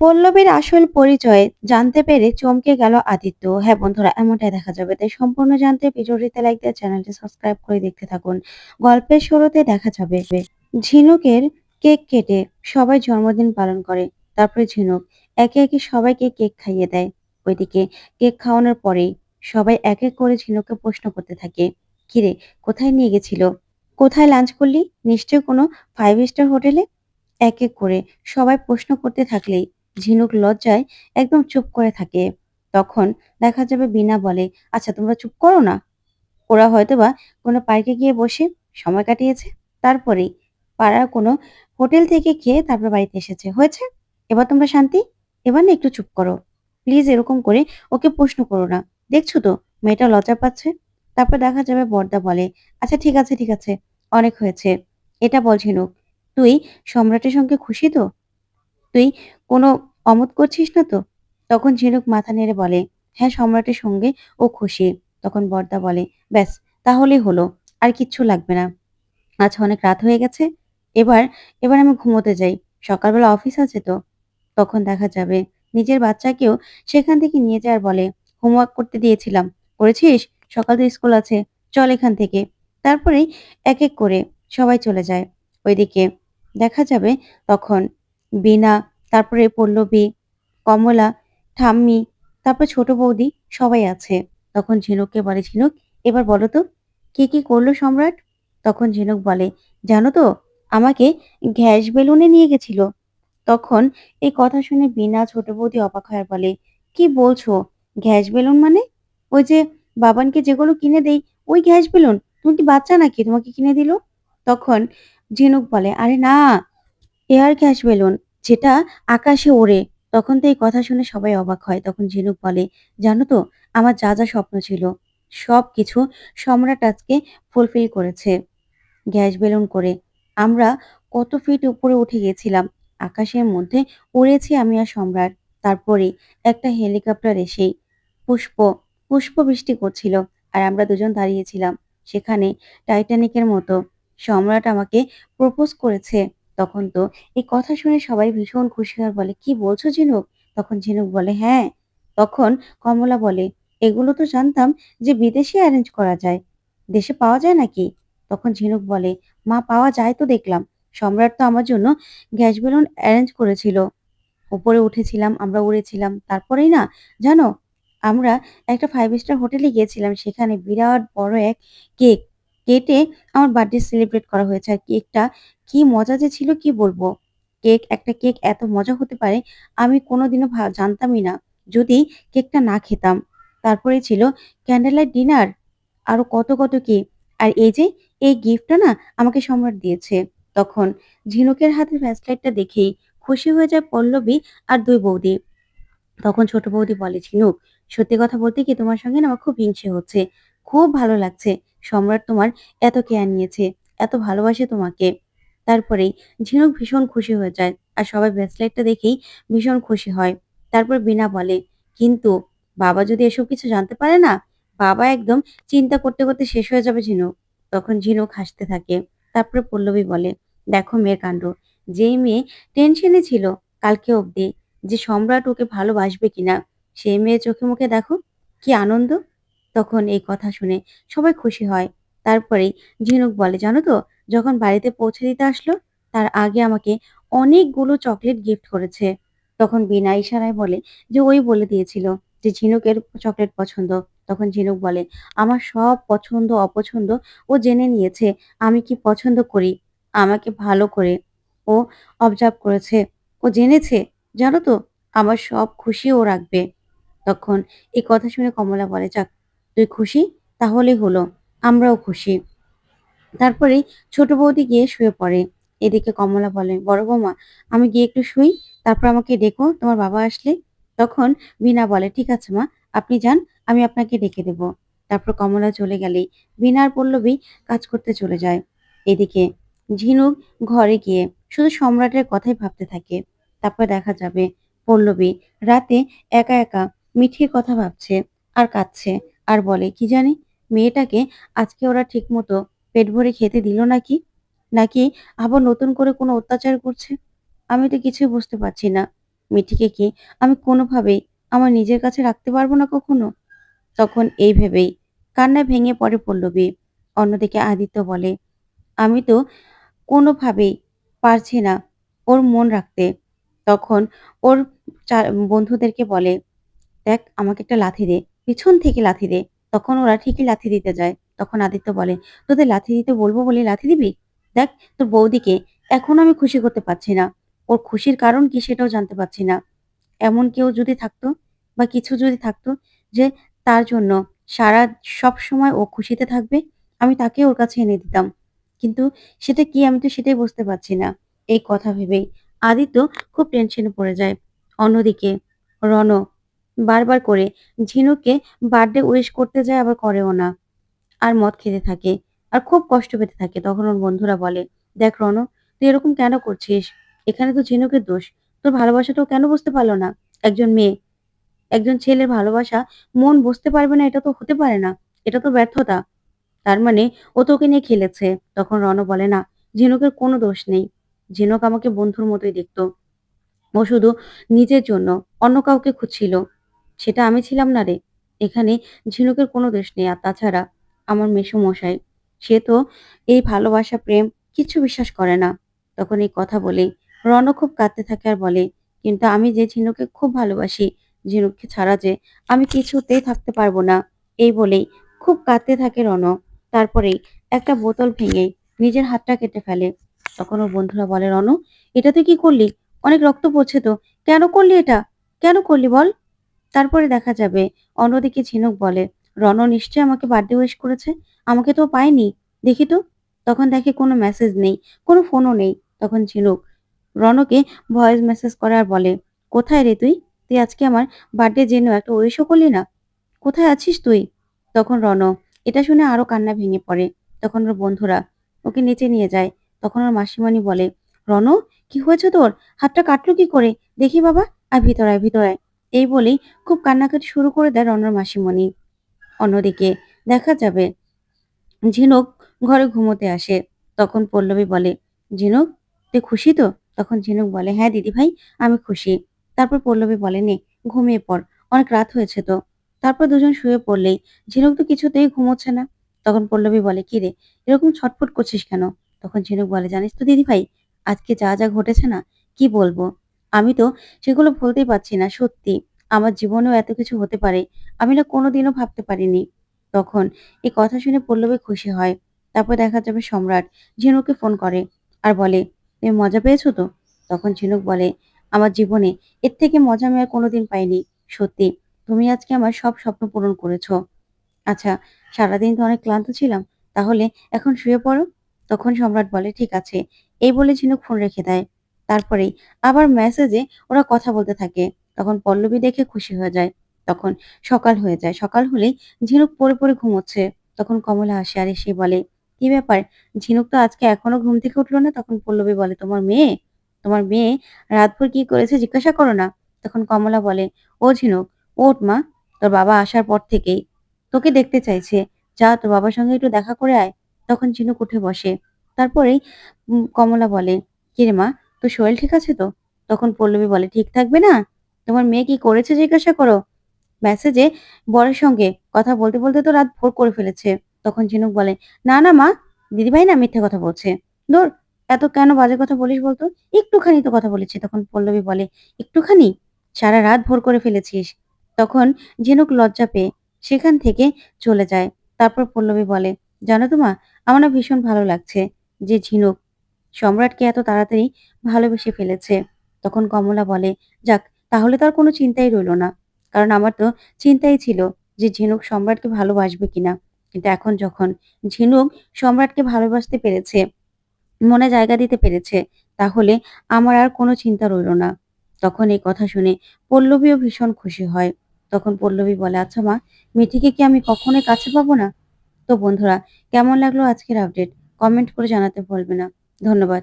পল্লবীর আসল পরিচয় জানতে পেরে চমকে গেল আদিত্য। হ্যাঁ বন্ধুরা, এমনটাই দেখা যাবে। তাই সম্পূর্ণ জানতে ভিডিওটিতে লাইক দিয়ে চ্যানেলটি সাবস্ক্রাইব করে দেখতে থাকুন। গল্পের শুরুতে দেখা যাবে ঝিনুকের কেক কেটে সবাই জন্মদিন পালন করে। তারপরে ঝিনুক একে একে সবাইকে কেক খাইয়ে দেয়। ওইদিকে কেক খাওয়ানোর পরেই সবাই এক এক করে ঝিনুককে প্রশ্ন করতে থাকে, কিরে, কোথায় নিয়ে গেছিল, কোথায় লাঞ্চ করলি, নিশ্চয় কোনো 5 স্টার হোটেলে। এক এক করে সবাই প্রশ্ন করতে থাকলেই ঝিনুক লজ্জায় একদম চুপ করে থাকে। তখন দেখা যাবে বিনা বলে, আচ্ছা তোমরা চুপ করো না। ওরা হয়তোবা কোনো পার্কে গিয়ে বসে সময় কাটিয়েছে। তারপরেই পাড়ার কোনো হোটেল থেকে খেয়ে তারপর বাড়িতে এসেছে। হয়েছে? এবার তোমরা শান্তি? এবার না একটু চুপ করো। প্লিজ এরকম করে ওকে প্রশ্ন করো না। দেখছো তো মেয়েটা লজ্জা পাচ্ছে। তারপর দেখা যাবে বড়দা বলে, আচ্ছা ঠিক আছে, ঠিক আছে। অনেক হয়েছে। এটা বল ঝিনুক, তুই সম্রাটের সঙ্গে খুশি তো? তুই কোনো অমত করছিস না তো? তখন ঝিনুক মাথা নেড়ে বলে, হ্যাঁ, সম্রাটের সঙ্গে ও খুশি। তখন বড়দা বলে, ব্যাস, তাহলেই হলো। আর কিচ্ছু লাগবে না। আচ্ছা অনেক রাত হয়ে গেছে। এবার এবার আমি ঘুমোতে যাই। সকালবেলা অফিস আছে তো। তখন দেখা যাবে নিজের বাচ্চাকেও সেখান থেকে নিয়ে যায় আর বলে, হোমওয়ার্ক করতে দিয়েছিলাম। করেছিস? সকাল থেকে স্কুল আছে। চল এখান থেকে। তারপরেই এক এক করে সবাই চলে যায়। ওইদিকে দেখা যাবে তখন বীণা, তারপরে পল্লবী, কমলা, ঠাম্মি, তারপর ছোট বৌদি সবাই আছে। তখন ঝিনুককে বলে, ঝিনুক এবার বলো তো কি করলো সম্রাট? তখন ঝিনুক বলে, জানো তো, আমাকে গ্যাস বেলুনে নিয়ে গেছিল। তখন এই কথা শুনে বীণা, ছোট বৌদি অবাক হয় আর বলে, কি বলছো? গ্যাস বেলুন মানে? ওই যে বাবানকে যেগুলো কিনে দেই, ওই গ্যাস বেলুন? তুমি কি বাচ্চা নাকি তোমাকে কিনে দিল? তখন ঝিনুক বলে, আরে না, এয়ার গ্যাস বেলুন, যেটা আকাশে ওড়ে। তখন তো এই কথা শুনে সবাই অবাক হয়। তখন ঝিনুক বলে, জানো তো, আমার যা যা স্বপ্ন ছিল সবকিছু সম্রাট আজকে ফুলফিল করেছে। গ্যাস বেলুন করে আমরা কত ফিট উপরে উঠে গেছিলাম। আকাশের মধ্যে উড়েছি আমি আর সম্রাট। তারপরেই একটা হেলিকপ্টার এসেই পুষ্প পুষ্পবৃষ্টি করছিল। আর আমরা দুজন দাঁড়িয়েছিলাম সেখানে টাইটানিকের মতো। সম্রাট আমাকে প্রপোজ করেছে। তখন তো এই কথা শুনে সবাই ভীষণ খুশি হয়, বলে, কি বলছো ঝিনুক? তখন ঝিনুক বলে, হ্যাঁ। তখন কমলা বলে, এগুলো তো জানতাম যে বিদেশে অ্যারেঞ্জ করা যায়, দেশে পাওয়া যায় নাকি? তখন ঝিনুক বলে, মা পাওয়া যায় তো দেখলাম। সম্রাট তো আমার জন্য গ্যাস বেলুন অ্যারেঞ্জ করেছিল। উপরে উঠেছিলাম, আমরা উড়েছিলাম। তারপরেই না, জানো, আমরা একটা 5 স্টার হোটেলে গিয়েছিলাম। সেখানে বিরাট বড় এক কেক কেটে আমার বার্থডে সেলিব্রেট করা হয়েছে। আর কেকটা কি মজা যে ছিল কি বলবো। একটা কেক এত মজা হতে পারে আমি কোনোদিনও জানতামই না, যদি কেকটা না খেতাম। তারপরে ছিল ক্যান্ডেল লাইট ডিনার, আরো কত কি। আর এই যে এই গিফটটা না আমাকে সম্রাট দিয়েছে। তখন ঝিনুকের হাতে ফ্ল্যাশলাইটটা দেখেই খুশি হয়ে যায় পল্লবী আর ২ বৌদি। তখন ছোট বৌদি বলে, ঝিনুক, সত্যি কথা বলতে কি তোমার সঙ্গে না আমার খুব হিংসে হচ্ছে। খুব ভালো লাগছে। সম্রাট তোমার এত কেয়ার নিয়েছে, এত ভালোবাসে তোমাকে। তারপরেই ঝিনুক ভীষণ খুশি হয়ে যায়। আর সবাই ব্রেসলেটটা দেখেই ভীষণ খুশি হয়। তারপর বীণা বলে, কিন্তু বাবা যদি এসব কিছু জানতে পারে না, বাবা একদম চিন্তা করতে শেষ হয়ে যাবে ঝিনুক। তখন ঝিনুক হাসতে থাকে। তারপরে পল্লবী বলে, দেখো মেয়ের কাণ্ড। যেই মেয়ে টেনশনে ছিল কালকে অবধি যে সম্রাট ওকে ভালোবাসবে কিনা, সেই মেয়ে চোখে মুখে দেখো কি আনন্দ। তখন এই কথা শুনে সবাই খুশি হয়। তারপরেই ঝিনুক বলে, জানো তো, যখন বাড়িতে পৌঁছে দিতে আসলো তার আগে আমাকে অনেকগুলো চকলেট গিফট করেছে। তখন বিনা ইশারায় বলে যে ওই বলে দিয়েছিল যে ঝিনুকের চকলেট পছন্দ। তখন ঝিনুক বলে, আমার সব পছন্দ অপছন্দ ও জেনে নিয়েছে, আমি কি পছন্দ করি। আমাকে ভালো করে ও অবজার্ভ করেছে, ও জেনেছে। জানো তো, আমার সব খুশি ও রাখবে। তখন এই কথা শুনে কমলা বলে, যাক, তুই খুশি? তাহলেই হলো। আমরাও খুশি। তারপরেই ছোট বৌদি গিয়ে শুয়ে পড়ে। এদিকে কমলা বলে, বড় বৌমা, আমি গিয়ে একটু শুই, তারপর আমাকে ডেকো তোমার বাবা আসলে। তখন বীণা বলে, ঠিক আছে মা, আপনি যান, আমি আপনাকে ডেকে দেব। তারপর কমলা চলে গেলেই বীণা আর পল্লবী কাজ করতে চলে যায়। এদিকে ঝিনুক ঘরে গিয়ে শুধু সম্রাটের কথাই ভাবতে থাকে। তারপর দেখা যাবে পল্লবী রাতে একা মিঠির কথা ভাবছে আর কাঁদছে আর বলে, কি জানি, মেয়েটাকে আজকে ওরা ঠিকমতো পেট ভরে খেতে দিল নাকি? নাকি আবার নতুন করে কোনো অত্যাচার করছে? আমি তো কিছুই বুঝতে পারছি না। মিঠিকে কি আমি কোনোভাবেই আমার নিজের কাছে রাখতে পারবো না কখনো? তখন এই ভেবেই কান্নায় ভেঙে পড়ে পল্লবী। অন্যদিকে আদিত্য বলে, আমি তো কোনোভাবেই পারছি না ওর মন রাখতে। তখন ওর চা বন্ধুদেরকে বলে, "দেখ আমাকে একটা লাথি দে। পিছন থেকে লাথি দে।" তখন ওরা ঠিকই লাথি দিতে যায়। তখন আদিত্য বলে, "তোদের লাথি দিতে বলবো বলে লাথি দিবি? দেখ তোর বৌদিকে এখনো আমি খুশি করতে পারছি না। ওর খুশির কারণ কি সেটাও জানতে পারছি না। এমন কেউ যদি থাকতো বা কিছু যদি থাকতো যে তার জন্য সারা সবসময় ও খুশিতে থাকবে, আমি তাকে ওর কাছে এনে দিতাম। কিন্তু সেটা কি আমি তো সেটাই বুঝতে পারছি না।" এই কথা ভেবেই আদিত্য খুব টেনশনে পড়ে যায়। অন্যদিকে রণ বারবার করে ঝিনুকে বার্থডে উইশ করতে যায় আবার করেও না। আর মদ খেতে থাকে। আর খুব কষ্ট পেতে থাকে। তখন ওর বন্ধুরা বলে, "দেখ রণ, তুই এরকম কেন করছিস? এখানে তো ঝিনুকের দোষ। তোর ভালোবাসাটাও কেন বুঝতে পারল না? একজন মেয়ে, একজন ছেলের ভালোবাসা মন বুঝতে পারবে না এটা তো হতে পারে না। এটা তো ব্যর্থতা। তার মানে ও তোকে নিয়ে খেলেছে।" তখন রণ বলে, "না, ঝিনুকের কোনো দোষ নেই। ঝিনুক আমাকে বন্ধুর মতোই দেখত। ও শুধু নিজের জন্য অন্য কাউকে খুঁজছিল। সেটা আমি ছিলাম না রে। এখানে ঝিনুকের কোনো দোষ নেই। আর তাছাড়া আমার মেসোমশাই, সে তো এই ভালোবাসা, প্রেম কিচ্ছু বিশ্বাস করে না।" তখন এই কথা বলেই রণ খুব কাঁদতে থাকে আর বলে, "কিন্তু আমি যে ঝিনুকে খুব ভালোবাসি, ঝিনুককে ছাড়া যে আমি কিছুতেই থাকতে পারবো না।" এই বলেই খুব কাঁদতে থাকে রণ। তারপরেই একটা বোতল ভেঙে নিজের হাতটা কেটে ফেলে। তখন ওর বন্ধুরা বলে, "রণ, এটা তুই কি করলি? অনেক রক্ত পড়ছে তো। কেন করলি এটা? কেন করলি বল?" তারপরে দেখা যাবে অন্যদিকে ঝিনুক বলে, "রণ নিশ্চয়ই আমাকে বার্থডে উইশ করেছে। আমাকে তো ও পায়নি। দেখি তো।" তখন দেখে কোনো মেসেজ নেই, কোনো ফোনও নেই। তখন ঝিনুক রণকে ভয়েস মেসেজ করে আর বলে, "কোথায় রে তুই? তুই আজকে আমার বার্থডে জেনেও একটা উইশও করলি না? কোথায় আছিস তুই?" তখন রণ এটা শুনে আরো কান্না ভেঙে পড়ে। তখন ওর বন্ধুরা ওকে নিচে নিয়ে যায়। তখন ওর মাসিমণি বলে, "রণ, কি হয়েছে তোর? হাতটা কাটলো কি করে? দেখি বাবা, আয় ভিতর আয়, ভিতর আয়।" এই বলেই খুব কান্নাকাটি শুরু করে দেয় রণর মাসিমণি। অন্যদিকে দেখা যাবে ঝিনুক ঘরে ঘুমোতে আসে। তখন পল্লবী বলে, "ঝিনুক, তুই খুশি তো?" তখন ঝিনুক বলে, "হ্যাঁ দিদিভাই, আমি খুশি।" তারপর পল্লবী বলে, "নে, ঘুমিয়ে পড়। অনেক রাত হয়েছে তো।" তারপর দুজন শুয়ে পড়লেই ঝিনুক তো কিছুতেই ঘুমোচ্ছে না। তখন পল্লবী বলে, "কিরে, এরকম ছটফট করছিস কেন?" তখন ঝিনুক বলে, "জানিস তো দিদিভাই, আজকে যা, যা ঘটেছে না, কি বলবো? আমি তো সেগুলো ভুলতেই পারছি না। সত্যি, আমার জীবনেও এত কিছু হতে পারে, আমি না কোনোদিনও ভাবতে পারিনি।" তখন এই কথা শুনে পল্লবী খুশি হয়। তারপর দেখা যাবে সম্রাট ঝিনুককে ফোন করে আর বলে, "তুমি মজা পেয়েছো তো?" তখন ঝিনুক বলে, "আমার জীবনে এর থেকে মজা আমি আর কোনোদিন পাইনি। সত্যি, তুমি আজকে আমার সব স্বপ্ন পূরণ করেছো। আচ্ছা, সারাদিন তো অনেক ক্লান্ত ছিলাম। তাহলে এখন শুয়ে পড়ো।" তখন সম্রাট বলে, "ঠিক আছে।" এই বলে ঝিনুক ফোন রেখে দেয়। তারপরেই আবার মেসেজে ওরা কথা বলতে থাকে। তখন পল্লবী দেখে খুশি হয়ে যায়। তখন সকাল হয়ে যায়। সকাল হলেই ঝিনুক পড়ে, পড়ে ঘুমোচ্ছে। তখন কমলা আসে আর এসে বলে, "কি ব্যাপার? ঝিনুক তো আজকে এখনো ঘুম থেকে উঠল না?" তখন পল্লবী বলে, "তোমার মেয়ে? তোমার মেয়ে রাতভর কি করেছে জিজ্ঞাসা করো না?" তখন কমলা বলে, "ও ঝিনুক, ওঠ মা। তোর বাবা আসার পর থেকেই তোকে দেখতে চাইছে। যা তোর বাবার সঙ্গে একটু দেখা করে আয়।" তখন ঝিনুক উঠে বসে। তারপরেই কমলা বলে, "কিরে মা, তোর শরীর ঠিক আছে তো?" তখন পল্লবী বলে, "ঠিক থাকবে না? তোমার মেয়ে কি করেছে জিজ্ঞাসা করো। মেসেজে বরের সঙ্গে কথা বলতে, বলতে তো রাত ভোর করে ফেলেছে।" তখন ঝিনুক বলে, "না, না মা, দিদিভাই না মিথ্যে কথা বলছে। ধুর, এত কেন বাজে কথা বলিস বলতো? একটুখানি তো কথা বলেছি।" তখন পল্লবী বলে, "একটুখানি? সারা রাত ভোর করে ফেলেছিস।" তখন ঝিনুক লজ্জা পেয়ে সেখান থেকে চলে যায়। তারপর পল্লবী বলে, "জানো তো মা, আমার না ভীষণ ভালো লাগছে যে ঝিনুক সম্রাটকে এত তাড়াতাড়ি ভালোবেসে ফেলেছে।" তখন কমলা বলে, "যাক, তাহলে তো আর কোনো চিন্তাই রইল না। কারণ আমার তো চিন্তাই ছিল যে ঝিনুক সম্রাটকে ভালোবাসবে কিনা। কিন্তু এখন যখন ঝিনুক সম্রাটকে ভালোবাসতে পেরেছে, মনে জায়গা দিতে পেরেছে, তাহলে আমার আর কোনো চিন্তা রইল না।" তখন এই কথা শুনে পল্লবীও ভীষণ খুশি হয়। তখন পল্লবী বলে, "আচ্ছা মা, মিঠিকে কি আমি কখনোই কাছে পাবো না?" তো বন্ধুরা, কেমন লাগলো আজকের আপডেট? কমেন্ট করে জানাতে ভুলবে না। ধন্যবাদ।